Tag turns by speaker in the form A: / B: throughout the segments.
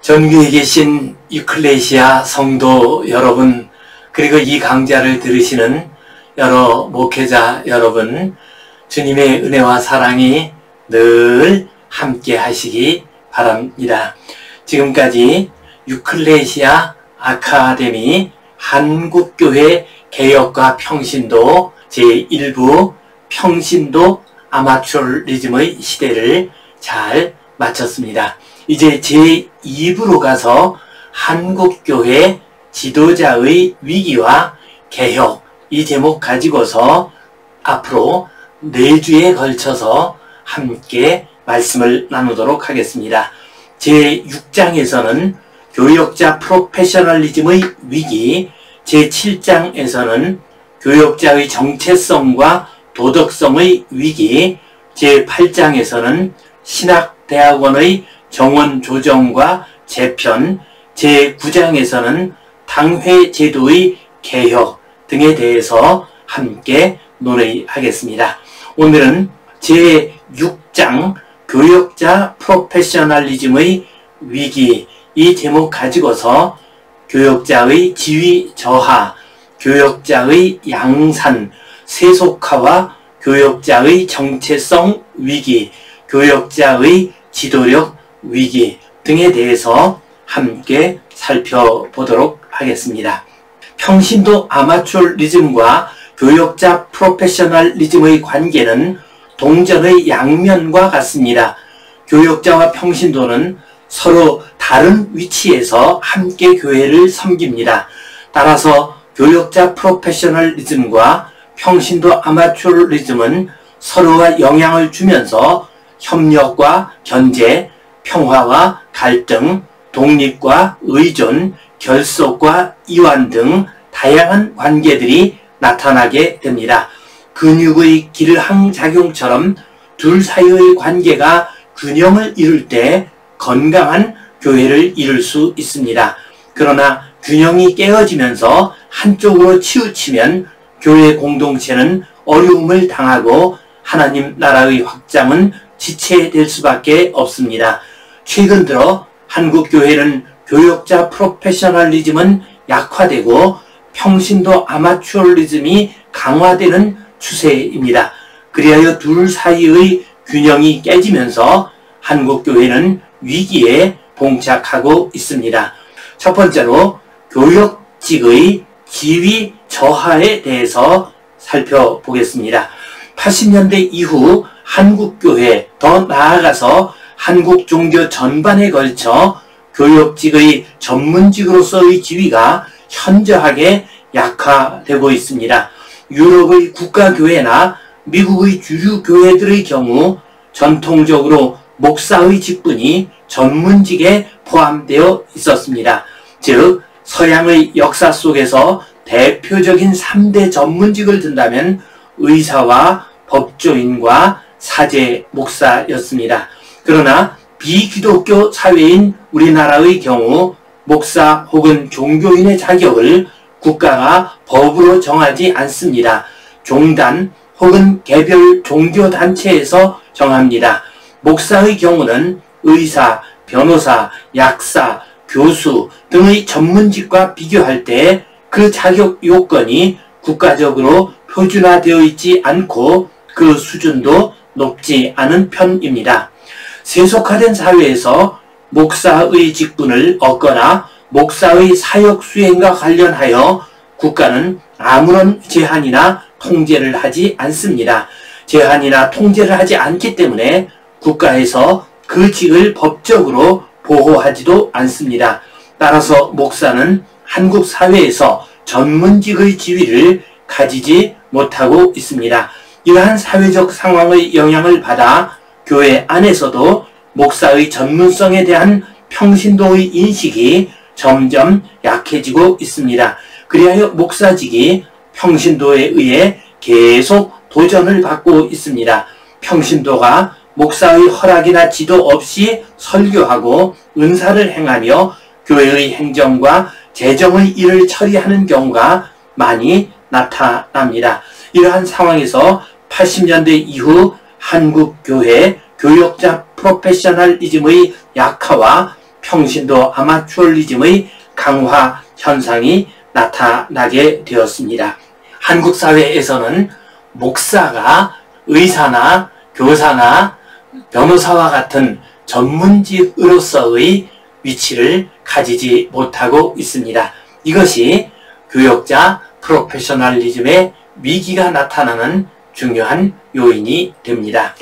A: 전교에 계신 유클레시아 성도 여러분, 그리고 이 강좌를 들으시는 여러 목회자 여러분, 주님의 은혜와 사랑이 늘 함께 하시기 바랍니다. 지금까지 유클레시아 아카데미 한국교회 개혁과 평신도 제1부 평신도 아마추어리즘의 시대를 잘 마쳤습니다. 이제 제2부로 가서 한국교회 지도자의 위기와 개혁, 이 제목 가지고서 앞으로 4주에 걸쳐서 함께 말씀을 나누도록 하겠습니다. 제6장에서는 교역자 프로페셔널리즘의 위기, 제7장에서는 교역자의 정체성과 도덕성의 위기, 제8장에서는 신학대학원의 정원 조정과 재편, 제9장에서는 당회제도의 개혁 등에 대해서 함께 논의하겠습니다. 오늘은 제6장 교역자 프로페셔널리즘의 위기, 이 제목 가지고서 교역자의 지위 저하, 교역자의 양산, 세속화와 교역자의 정체성 위기, 교역자의 지도력 위기 등에 대해서 함께 살펴보도록 하겠습니다. 평신도 아마추어리즘과 교역자 프로페셔널리즘의 관계는 동전의 양면과 같습니다. 교역자와 평신도는 서로 다른 위치에서 함께 교회를 섬깁니다. 따라서 교역자 프로페셔널리즘과 평신도 아마추어리즘은 서로가 영향을 주면서 협력과 견제, 평화와 갈등, 독립과 의존, 결속과 이완 등 다양한 관계들이 나타나게 됩니다. 근육의 길항작용처럼 둘 사이의 관계가 균형을 이룰 때 건강한 교회를 이룰 수 있습니다. 그러나 균형이 깨어지면서 한쪽으로 치우치면 교회 공동체는 어려움을 당하고 하나님 나라의 확장은 지체될 수밖에 없습니다. 최근 들어 한국 교회는 교역자 프로페셔널리즘은 약화되고 평신도 아마추어리즘이 강화되는 추세입니다. 그리하여 둘 사이의 균형이 깨지면서 한국 교회는 위기에 봉착하고 있습니다. 첫 번째로 교역직의 지위 저하에 대해서 살펴보겠습니다. 80년대 이후 한국교회, 더 나아가서 한국 종교 전반에 걸쳐 교역직의 전문직으로서의 지위가 현저하게 약화되고 있습니다. 유럽의 국가교회나 미국의 주류 교회들의 경우 전통적으로 목사의 직분이 전문직에 포함되어 있었습니다. 즉 서양의 역사 속에서 대표적인 3대 전문직을 든다면 의사와 법조인과 사제, 목사였습니다. 그러나 비기독교 사회인 우리나라의 경우 목사 혹은 종교인의 자격을 국가가 법으로 정하지 않습니다. 종단 혹은 개별 종교단체에서 정합니다. 목사의 경우는 의사, 변호사, 약사, 교수 등의 전문직과 비교할 때 그 자격 요건이 국가적으로 표준화되어 있지 않고 그 수준도 높지 않은 편입니다. 세속화된 사회에서 목사의 직분을 얻거나 목사의 사역 수행과 관련하여 국가는 아무런 제한이나 통제를 하지 않습니다. 제한이나 통제를 하지 않기 때문에 국가에서 그 직을 법적으로 보호하지도 않습니다. 따라서 목사는 한국 사회에서 전문직의 지위를 가지지 못하고 있습니다. 이러한 사회적 상황의 영향을 받아 교회 안에서도 목사의 전문성에 대한 평신도의 인식이 점점 약해지고 있습니다. 그리하여 목사직이 평신도에 의해 계속 도전을 받고 있습니다. 평신도가 목사의 허락이나 지도 없이 설교하고 은사를 행하며 교회의 행정과 재정의 일을 처리하는 경우가 많이 나타납니다. 이러한 상황에서 80년대 이후 한국 교회 교역자 프로페셔널리즘의 약화와 평신도 아마추어리즘의 강화 현상이 나타나게 되었습니다. 한국 사회에서는 목사가 의사나 교사나 변호사와 같은 전문직으로서의 위치를 가지지 못하고 있습니다. 이것이 교역자 프로페셔널리즘의 위기가 나타나는 중요한 요인이 됩니다.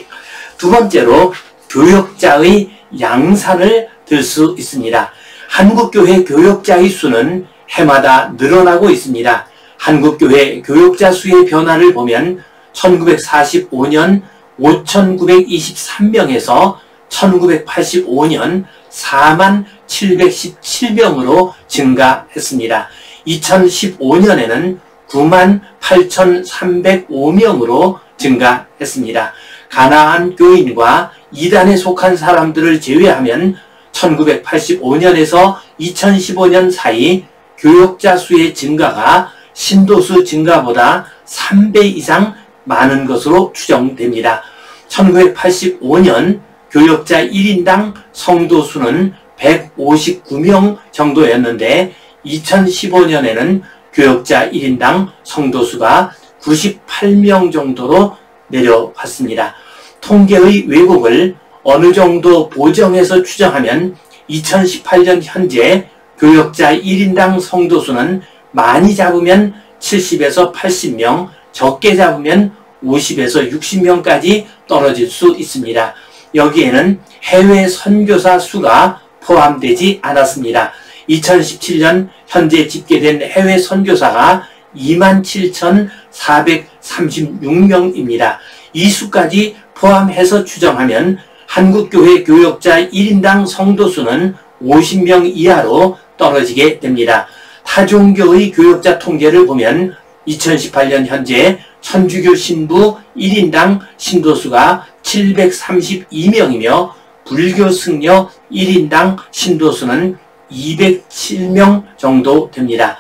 A: 두 번째로 교역자의 양산을 들 수 있습니다. 한국교회 교역자의 수는 해마다 늘어나고 있습니다. 한국교회 교역자 수의 변화를 보면 1945년 5,923명에서 1985년 47,717명으로 증가했습니다. 2015년에는 98,305명으로 증가했습니다. 가나안 교인과 이단에 속한 사람들을 제외하면 1985년에서 2015년 사이 교역자 수의 증가가 신도수 증가보다 3배 이상 많은 것으로 추정됩니다. 1985년 교역자 1인당 성도수는 159명 정도였는데 2015년에는 교역자 1인당 성도수가 98명 정도로 내려왔습니다. 통계의 왜곡을 어느 정도 보정해서 추정하면 2018년 현재 교역자 1인당 성도수는 많이 잡으면 70에서 80명, 적게 잡으면 50에서 60명까지 떨어질 수 있습니다. 여기에는 해외 선교사 수가 포함되지 않았습니다. 2017년 현재 집계된 해외 선교사가 27,436명입니다. 이 수까지 포함해서 추정하면 한국교회 교역자 1인당 성도수는 50명 이하로 떨어지게 됩니다. 타종교의 교역자 통계를 보면 2018년 현재 천주교 신부 1인당 신도수가 732명이며 불교 승려 1인당 신도수는 207명 정도 됩니다.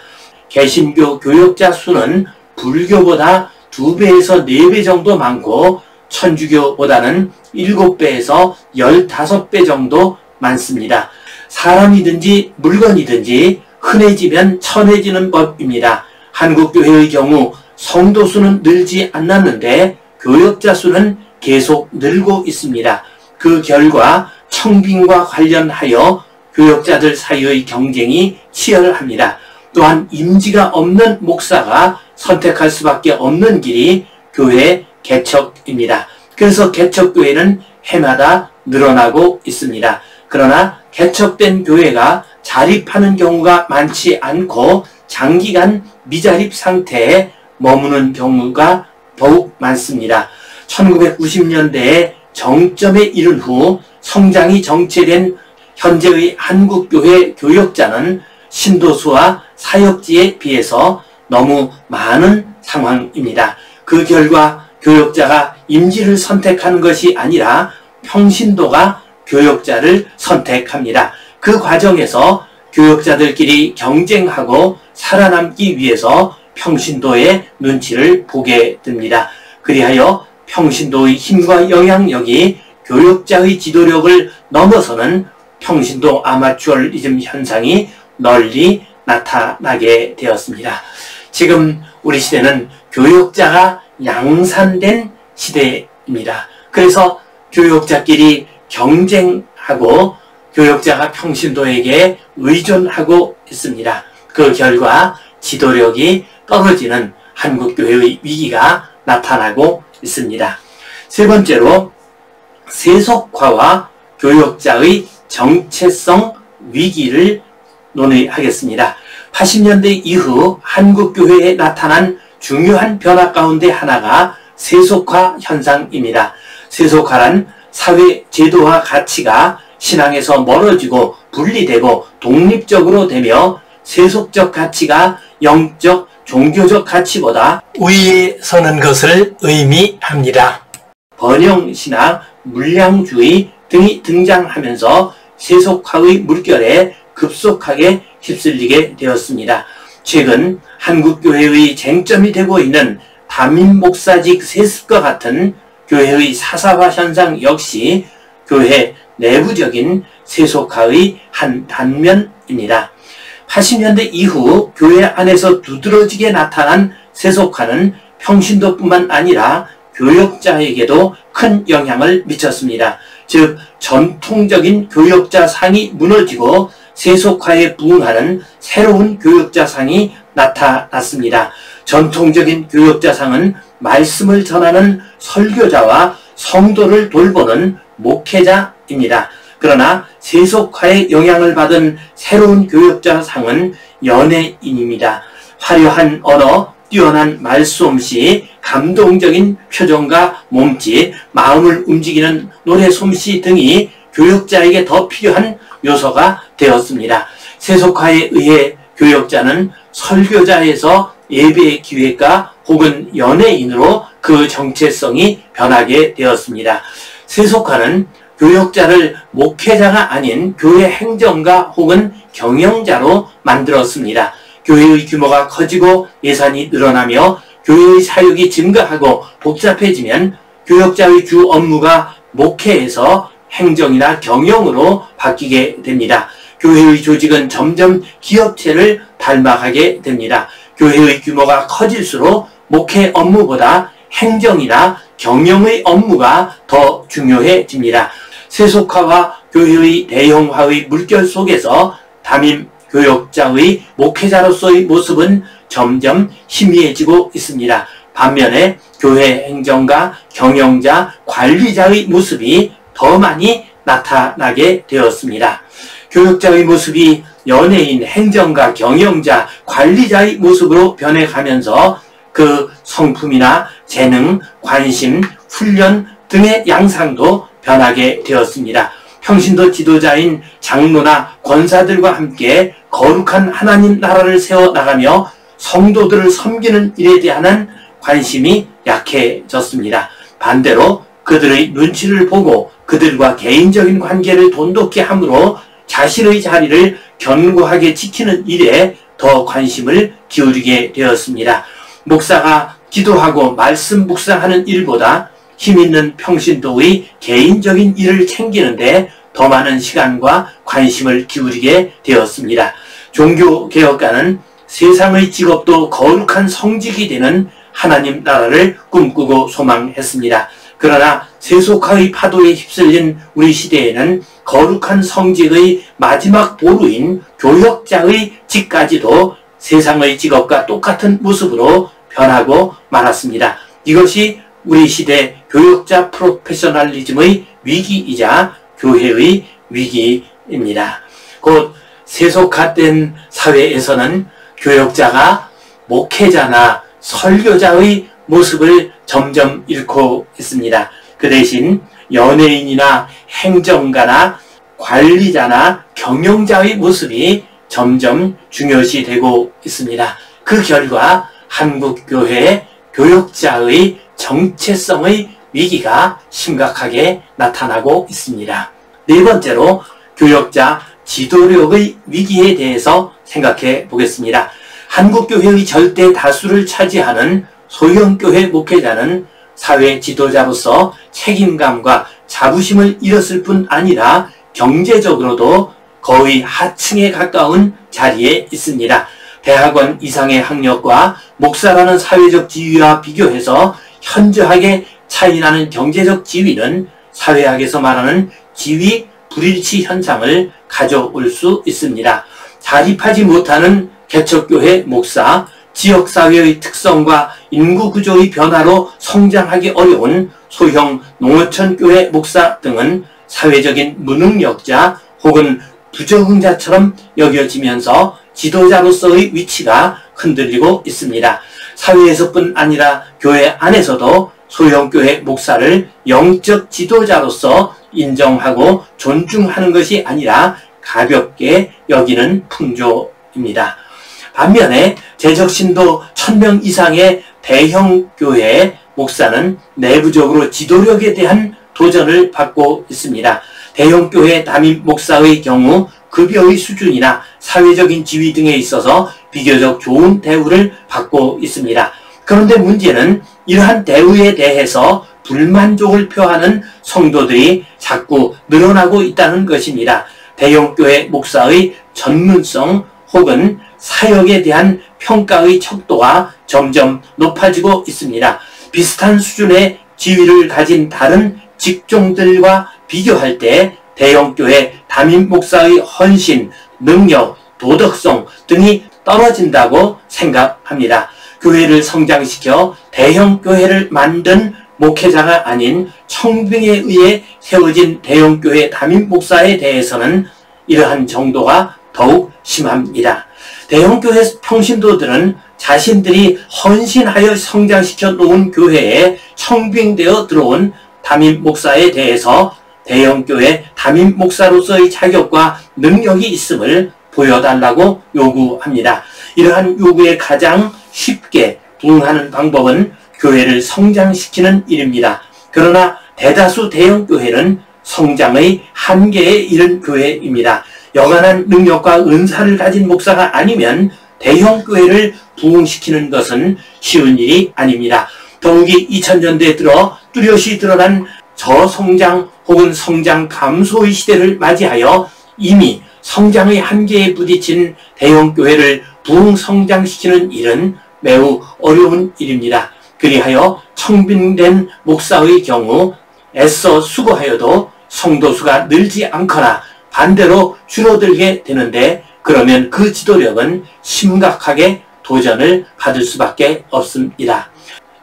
A: 개신교 교역자 수는 불교보다 2배에서 4배 정도 많고 천주교보다는 7배에서 15배 정도 많습니다. 사람이든지 물건이든지 흔해지면 천해지는 법입니다. 한국교회의 경우 성도수는 늘지 않았는데 교역자 수는 계속 늘고 있습니다. 그 결과 청빙과 관련하여 교역자들 사이의 경쟁이 치열합니다. 또한 임지가 없는 목사가 선택할 수밖에 없는 길이 교회 개척입니다. 그래서 개척교회는 해마다 늘어나고 있습니다. 그러나 개척된 교회가 자립하는 경우가 많지 않고 장기간 미자립 상태에 머무는 경우가 더욱 많습니다. 1990년대에 정점에 이른 후 성장이 정체된 현재의 한국교회 교역자는 신도수와 사역지에 비해서 너무 많은 상황입니다. 그 결과 교역자가 임지를 선택하는 것이 아니라 평신도가 교역자를 선택합니다. 그 과정에서 교역자들끼리 경쟁하고 살아남기 위해서 평신도의 눈치를 보게 됩니다. 그리하여 평신도의 힘과 영향력이 교역자의 지도력을 넘어서는 평신도 아마추어리즘 현상이 널리 나타나게 되었습니다. 지금 우리 시대는 교역자가 양산된 시대입니다. 그래서 교역자끼리 경쟁하고 교역자가 평신도에게 의존하고 있습니다. 그 결과 지도력이 떨어지는 한국교회의 위기가 나타나고 있습니다. 세 번째로 세속화와 교역자의 정체성 위기를 논의하겠습니다. 80년대 이후 한국교회에 나타난 중요한 변화 가운데 하나가 세속화 현상입니다. 세속화란 사회 제도와 가치가 신앙에서 멀어지고 분리되고 독립적으로 되며 세속적 가치가 영적, 종교적 가치보다 위에 서는 것을 의미합니다. 번영신학, 물량주의 등이 등장하면서 세속화의 물결에 급속하게 휩쓸리게 되었습니다. 최근 한국교회의 쟁점이 되고 있는 담임 목사직 세습과 같은 교회의 사사화 현상 역시 교회 내부적인 세속화의 한 단면입니다. 80년대 이후 교회 안에서 두드러지게 나타난 세속화는 평신도뿐만 아니라 교역자에게도 큰 영향을 미쳤습니다. 즉 전통적인 교역자상이 무너지고 세속화에 부응하는 새로운 교역자상이 나타났습니다. 전통적인 교역자상은 말씀을 전하는 설교자와 성도를 돌보는 목회자입니다. 그러나 세속화의 영향을 받은 새로운 교역자상은 연예인입니다. 화려한 언어, 뛰어난 말솜씨, 감동적인 표정과 몸짓, 마음을 움직이는 노래 솜씨 등이 교역자에게 더 필요한 요소가 되었습니다. 세속화에 의해 교역자는 설교자에서 예배 기획가 혹은 연예인으로 그 정체성이 변하게 되었습니다. 세속화는 교역자를 목회자가 아닌 교회 행정가 혹은 경영자로 만들었습니다. 교회의 규모가 커지고 예산이 늘어나며 교회의 사역이 증가하고 복잡해지면 교역자의 주 업무가 목회에서 행정이나 경영으로 바뀌게 됩니다. 교회의 조직은 점점 기업체를 닮아가게 됩니다. 교회의 규모가 커질수록 목회 업무보다 행정이나 경영의 업무가 더 중요해집니다. 세속화와 교회의 대형화의 물결 속에서 담임 교역자의 목회자로서의 모습은 점점 희미해지고 있습니다. 반면에 교회 행정가, 경영자, 관리자의 모습이 더 많이 나타나게 되었습니다. 교역자의 모습이 연예인, 행정가, 경영자, 관리자의 모습으로 변해가면서 그 성품이나 재능, 관심, 훈련 등의 양상도 변하게 되었습니다. 평신도 지도자인 장로나 권사들과 함께 거룩한 하나님 나라를 세워나가며 성도들을 섬기는 일에 대한 관심이 약해졌습니다. 반대로 그들의 눈치를 보고 그들과 개인적인 관계를 돈독히 함으로 자신의 자리를 견고하게 지키는 일에 더 관심을 기울이게 되었습니다. 목사가 기도하고 말씀 묵상하는 일보다 힘있는 평신도의 개인적인 일을 챙기는데 더 많은 시간과 관심을 기울이게 되었습니다. 종교개혁가는 세상의 직업도 거룩한 성직이 되는 하나님 나라를 꿈꾸고 소망했습니다. 그러나 세속화의 파도에 휩쓸린 우리 시대에는 거룩한 성직의 마지막 보루인 교역자의 직까지도 세상의 직업과 똑같은 모습으로 변하고 말았습니다. 이것이 우리 시대 교역자 프로페셔널리즘의 위기이자 교회의 위기입니다. 곧 세속화된 사회에서는 교역자가 목회자나 설교자의 모습을 점점 잃고 있습니다. 그 대신 연예인이나 행정가나 관리자나 경영자의 모습이 점점 중요시되고 있습니다. 그 결과 한국교회 교역자의 정체성의 위기가 심각하게 나타나고 있습니다. 네 번째로 교역자 지도력의 위기에 대해서 생각해 보겠습니다. 한국교회의 절대 다수를 차지하는 소형교회 목회자는 사회 지도자로서 책임감과 자부심을 잃었을 뿐 아니라 경제적으로도 거의 하층에 가까운 자리에 있습니다. 대학원 이상의 학력과 목사라는 사회적 지위와 비교해서 현저하게 차이나는 경제적 지위는 사회학에서 말하는 지위 불일치 현상을 가져올 수 있습니다. 자립하지 못하는 개척교회 목사, 지역사회의 특성과 인구구조의 변화로 성장하기 어려운 소형 농어촌교회 목사 등은 사회적인 무능력자 혹은 부적응자처럼 여겨지면서 지도자로서의 위치가 흔들리고 있습니다. 사회에서뿐 아니라 교회 안에서도 소형교회 목사를 영적 지도자로서 인정하고 존중하는 것이 아니라 가볍게 여기는 풍조입니다. 반면에 재적신도 1000명 이상의 대형 교회 목사는 내부적으로 지도력에 대한 도전을 받고 있습니다. 대형 교회 담임 목사의 경우 급여의 수준이나 사회적인 지위 등에 있어서 비교적 좋은 대우를 받고 있습니다. 그런데 문제는 이러한 대우에 대해서 불만족을 표하는 성도들이 자꾸 늘어나고 있다는 것입니다. 대형교회 목사의 전문성 혹은 사역에 대한 평가의 척도가 점점 높아지고 있습니다. 비슷한 수준의 지위를 가진 다른 직종들과 비교할 때 대형교회 담임 목사의 헌신, 능력, 도덕성 등이 떨어진다고 생각합니다. 교회를 성장시켜 대형교회를 만든 목회자가 아닌 청빙에 의해 세워진 대형교회 담임 목사에 대해서는 이러한 정도가 더욱 심합니다. 대형교회 평신도들은 자신들이 헌신하여 성장시켜 놓은 교회에 청빙되어 들어온 담임 목사에 대해서 대형교회 담임 목사로서의 자격과 능력이 있음을 보여달라고 요구합니다. 이러한 요구에 가장 쉽게 부응하는 방법은 교회를 성장시키는 일입니다. 그러나 대다수 대형교회는 성장의 한계에 이른 교회입니다. 여간한 능력과 은사를 가진 목사가 아니면 대형교회를 부흥시키는 것은 쉬운 일이 아닙니다. 더욱이 2000년대에 들어 뚜렷이 드러난 저성장 혹은 성장 감소의 시대를 맞이하여 이미 성장의 한계에 부딪힌 대형교회를 부흥성장시키는 일은 매우 어려운 일입니다. 그리하여 청빙된 목사의 경우 애써 수고하여도 성도수가 늘지 않거나 반대로 줄어들게 되는데, 그러면 그 지도력은 심각하게 도전을 받을 수밖에 없습니다.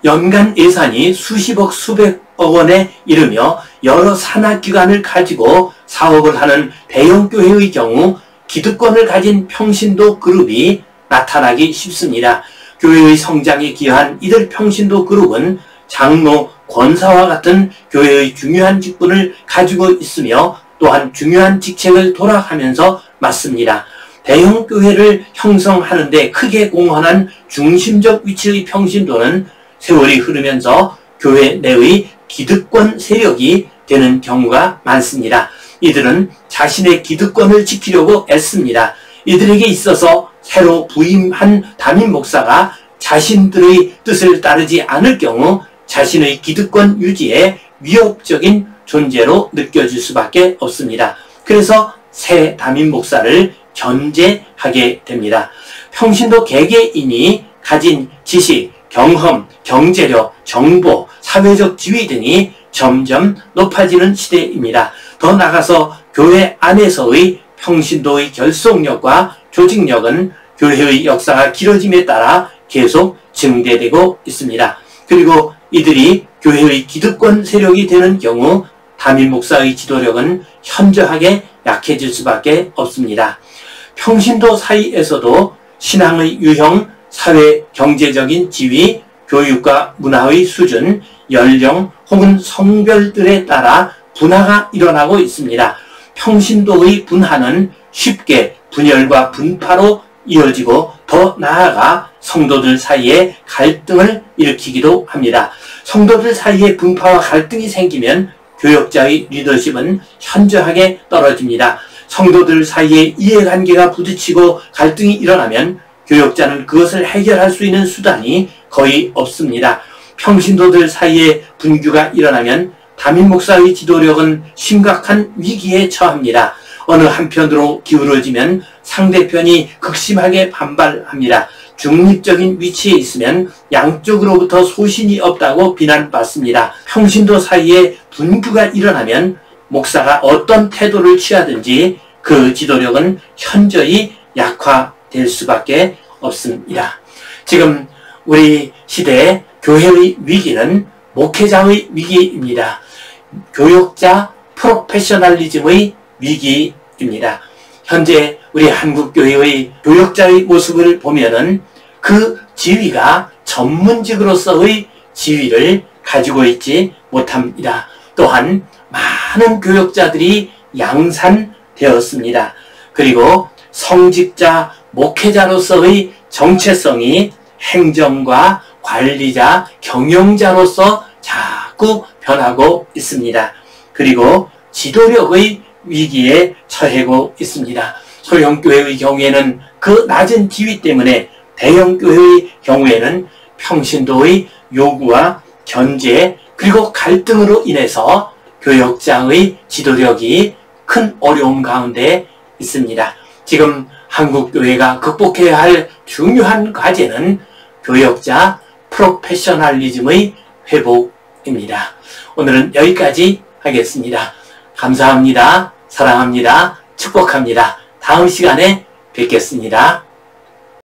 A: 연간 예산이 수십억 수백억 원에 이르며 여러 산하기관을 가지고 사업을 하는 대형교회의 경우 기득권을 가진 평신도 그룹이 나타나기 쉽습니다. 교회의 성장에 기여한 이들 평신도 그룹은 장로, 권사와 같은 교회의 중요한 직분을 가지고 있으며 또한 중요한 직책을 돌아가면서 맡습니다. 대형교회를 형성하는 데 크게 공헌한 중심적 위치의 평신도는 세월이 흐르면서 교회 내의 기득권 세력이 되는 경우가 많습니다. 이들은 자신의 기득권을 지키려고 애씁니다. 이들에게 있어서 새로 부임한 담임 목사가 자신들의 뜻을 따르지 않을 경우 자신의 기득권 유지에 위협적인 존재로 느껴질 수밖에 없습니다. 그래서 새 담임 목사를 견제하게 됩니다. 평신도 개개인이 가진 지식, 경험, 경제력, 정보, 사회적 지위 등이 점점 높아지는 시대입니다. 더 나아가서 교회 안에서의 평신도의 결속력과 조직력은 교회의 역사가 길어짐에 따라 계속 증대되고 있습니다. 그리고 이들이 교회의 기득권 세력이 되는 경우 담임 목사의 지도력은 현저하게 약해질 수밖에 없습니다. 평신도 사이에서도 신앙의 유형, 사회 경제적인 지위, 교육과 문화의 수준, 연령 혹은 성별들에 따라 분화가 일어나고 있습니다. 평신도의 분화는 쉽게 분열과 분파로 이어지고 더 나아가 성도들 사이에 갈등을 일으키기도 합니다. 성도들 사이에 분파와 갈등이 생기면 교역자의 리더십은 현저하게 떨어집니다. 성도들 사이에 이해관계가 부딪히고 갈등이 일어나면 교역자는 그것을 해결할 수 있는 수단이 거의 없습니다. 평신도들 사이에 분규가 일어나면 담임 목사의 지도력은 심각한 위기에 처합니다. 어느 한편으로 기울어지면 상대편이 극심하게 반발합니다. 중립적인 위치에 있으면 양쪽으로부터 소신이 없다고 비난받습니다. 평신도 사이에 분규가 일어나면 목사가 어떤 태도를 취하든지 그 지도력은 현저히 약화될 수밖에 없습니다. 지금 우리 시대의 교회의 위기는 목회자의 위기입니다. 교역자 프로페셔널리즘의 위기입니다. 현재 우리 한국교회의 교역자의 모습을 보면은 그 지위가 전문직으로서의 지위를 가지고 있지 못합니다. 또한 많은 교역자들이 양산되었습니다. 그리고 성직자, 목회자로서의 정체성이 행정과 관리자, 경영자로서 자꾸 변하고 있습니다. 그리고 지도력의 위기에 처해고 있습니다. 소형교회의 경우에는 그 낮은 지위 때문에 대형교회의 경우에는 평신도의 요구와 견제 그리고 갈등으로 인해서 교역자의 지도력이 큰 어려움 가운데 있습니다. 지금 한국교회가 극복해야 할 중요한 과제는 교역자 프로페셔널리즘의 회복입니다. 오늘은 여기까지 하겠습니다. 감사합니다. 사랑합니다. 축복합니다. 다음 시간에 뵙겠습니다.